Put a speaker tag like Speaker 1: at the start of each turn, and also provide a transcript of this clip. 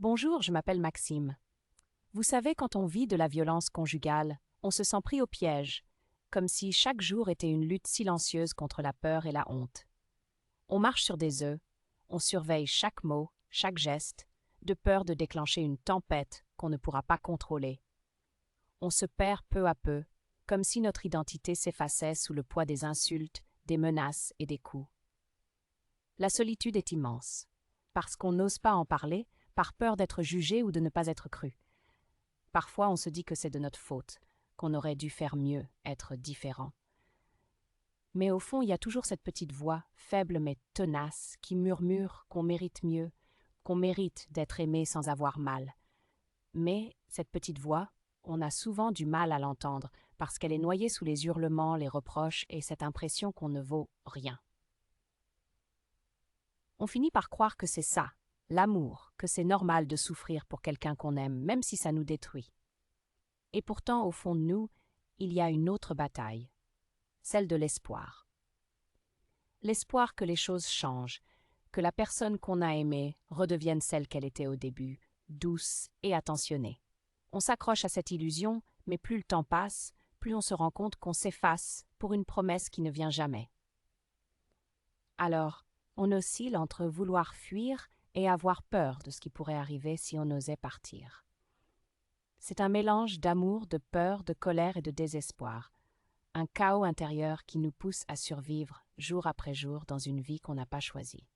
Speaker 1: Bonjour, je m'appelle Maxime. Vous savez, quand on vit de la violence conjugale, on se sent pris au piège, comme si chaque jour était une lutte silencieuse contre la peur et la honte. On marche sur des œufs, on surveille chaque mot, chaque geste, de peur de déclencher une tempête qu'on ne pourra pas contrôler. On se perd peu à peu, comme si notre identité s'effaçait sous le poids des insultes, des menaces et des coups. La solitude est immense, parce qu'on n'ose pas en parler, par peur d'être jugé ou de ne pas être cru. Parfois, on se dit que c'est de notre faute, qu'on aurait dû faire mieux, être différent. Mais au fond, il y a toujours cette petite voix, faible mais tenace, qui murmure qu'on mérite mieux, qu'on mérite d'être aimé sans avoir mal. Mais cette petite voix, on a souvent du mal à l'entendre, parce qu'elle est noyée sous les hurlements, les reproches et cette impression qu'on ne vaut rien. On finit par croire que c'est ça, l'amour, que c'est normal de souffrir pour quelqu'un qu'on aime, même si ça nous détruit. Et pourtant, au fond de nous, il y a une autre bataille, celle de l'espoir. L'espoir que les choses changent, que la personne qu'on a aimée redevienne celle qu'elle était au début, douce et attentionnée. On s'accroche à cette illusion, mais plus le temps passe, plus on se rend compte qu'on s'efface pour une promesse qui ne vient jamais. Alors, on oscille entre vouloir fuir et avoir peur de ce qui pourrait arriver si on osait partir. C'est un mélange d'amour, de peur, de colère et de désespoir, un chaos intérieur qui nous pousse à survivre jour après jour dans une vie qu'on n'a pas choisie.